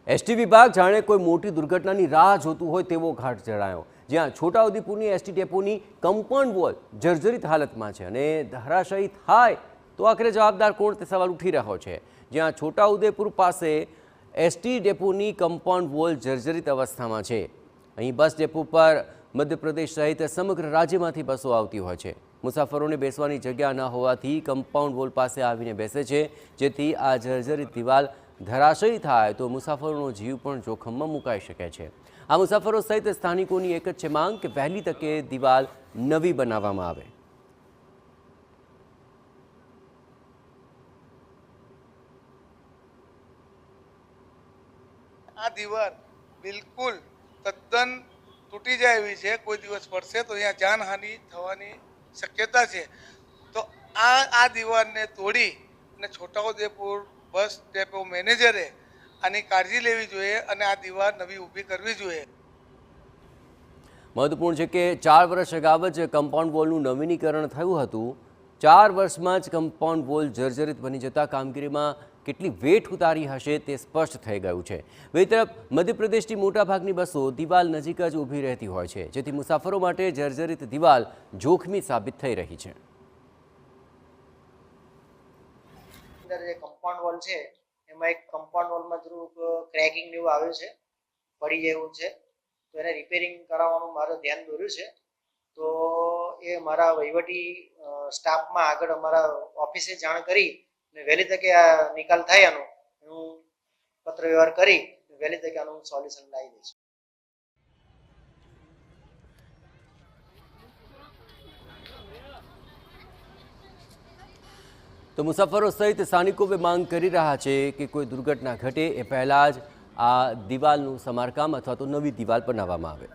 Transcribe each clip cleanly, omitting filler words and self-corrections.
ST વિભાગ જાણે કોઈ મોટી દુર્ઘટનાની રાહ જોતું હોય તેવો ઘાટ જણાયો, જ્યાં છોટાઉદેપુરની એસટી ડેપોની કમ્પાઉન્ડ વોલ જર્જરિત હાલતમાં છે અને ધરાશાયી થાય તો આખરે જવાબદાર કોણ તે સવાલ ઉઠી રહ્યો છે। જ્યાં છોટાઉદેપુર પાસે એસટી ડેપોની કમ્પાઉન્ડ વોલ જર્જરિત અવસ્થામાં છે। અહીં બસ ડેપો પર મધ્યપ્રદેશ સહિત સમગ્ર રાજ્યમાંથી બસો આવતી હોય છે। મુસાફરોને બેસવાની જગ્યા ન હોવાથી કમ્પાઉન્ડ વોલ પાસે આવીને બેસે છે, જેથી આ જર્જરિત દિવાલ ધરાશયી થાય તો મુસાફરોનો જીવ પણ જોખમમાં મુકાઈ શકે છે। આ મુસાફરો સહિત સ્થાનિકોની એક જ છે માંગ કે વહેલી તકે દિવાલ નવી બનાવવામાં આવે। આ દીવાલ બિલકુલ તદ્દન તૂટી જાય એવી છે। કોઈ દિવસ પડશે તો અહીંયા જાનહાનિ થવાની શક્યતા છે। તો આ દીવાલને તોડી અને છોટાઉદેપુર બસ ડેપો મેનેજરે આની કાળજી લેવી જોઈએ અને આ દીવાલ નવી ઊભી કરવી જોઈએ। મહત્વપૂર્ણ છે કે 4 વર્ષ અગાઉ જ કમ્પાઉન્ડ વોલનું નવીનીકરણ થયું હતું। 4 વર્ષમાં જ કમ્પાઉન્ડ વોલ જર્જરિત બની જતા કામગીરીમાં કેટલી વેઠ ઉતારી હશે તે સ્પષ્ટ થઈ ગયું છે। બીજી તરફ મધ્યપ્રદેશની મોટાભાગની બસો દિવાલ નજીક જ ઊભી રહેતી હોય છે, જેથી મુસાફરો માટે જર્જરિત દિવાલ જોખમી સાબિત થઈ રહી છે। જે કમ્પાઉન્ડ વોલ છે એમાં એક કમ્પાઉન્ડ વોલમાં થોડુંક ક્રેકિંગ ને એવું આવ્યું છે, પડી જાય એવું છે, તો એને રિપેરિંગ કરાવવાનું મારું ધ્યાન દોર્યું છે। તો એ મારા વહીવટી સ્ટાફમાં આગળ અમારા ઓફિસે જાણ કરી અને વહેલી તકે આ નિકાલ થાય આનો હું પત્ર વ્યવહાર કરી વહેલી તકે આનું સોલ્યુશન લાવી દઈશ। તો મુસાફરો સહિત સ્થાનિકો માંગ કરી રહ્યા છે કે કોઈ દુર્ઘટના ઘટે એ પહેલાં જ આ દિવાલનું સમારકામ અથવા તો નવી દિવાલ બનાવવામાં આવે।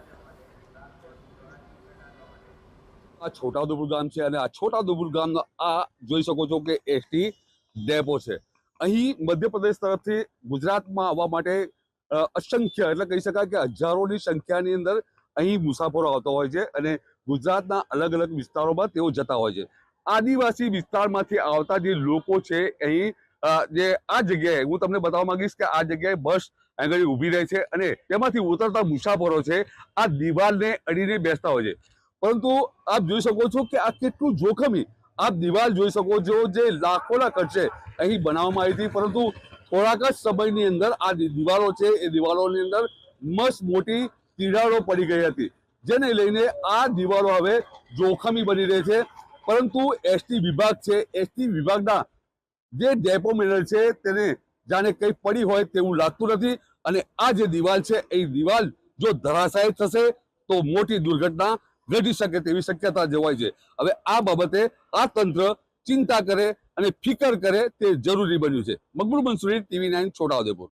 આ છોટાઉદેપુર ગામ છે અને આ છોટાઉદેપુર ગામનો આ જોઈ શકો છો કે એસટી ડેપો છે। અહીં મધ્યપ્રદેશ તરફથી ગુજરાતમાં આવવા માટે અસંખ્ય એટલે કહી શકાય કે હજારોની સંખ્યાની અંદર અહીં મુસાફરો આવતા હોય છે અને ગુજરાતના અલગ અલગ વિસ્તારોમાં તેઓ જતા હોય છે। આદિવાસી વિસ્તારમાંથી આવતા જે લોકો છે અહીં જે આ જગ્યાએ હું તમને બતાવવા માંગીશ કે આ જગ્યાએ બસ આગળ ઊભી રહે છે અને તેમાંથી ઉતરતા મુસાફરો છે આ દિવાલને અડીને બેસતા હોય છે। પરંતુ આપ જોઈ શકો છો કે આ કેટલું જોખમી આપ દિવાલ જોઈ શકો છો, જે લાખોના ખર્ચે અહીં બનાવવામાં આવી હતી, પરંતુ થોડાક જ સમયની અંદર આ દિવાલો છે એ દિવાલોની અંદર મસ્ત મોટી તિરાડો પડી ગઈ હતી, જેને લઈને આ દિવાલો હવે જોખમી બની રહી છે। પરંતુ એસટી વિભાગ છે, એસટી વિભાગના જે ડેપો મેનેજર છે તેને જાણે કંઈ પડી હોય તેવું લાગતું નથી અને આ જે દિવાલ છે એ દિવાલ જો ધરાશાયી થશે તો મોટી દુર્ઘટના ઘટી શકે તેવી શક્યતા જોવાય છે। હવે આ બાબતે આ તંત્ર ચિંતા કરે અને ફિકર કરે તે જરૂરી બન્યું છે। મકબૂલ મંસૂરી, TV9 છોટાઉદેપુર।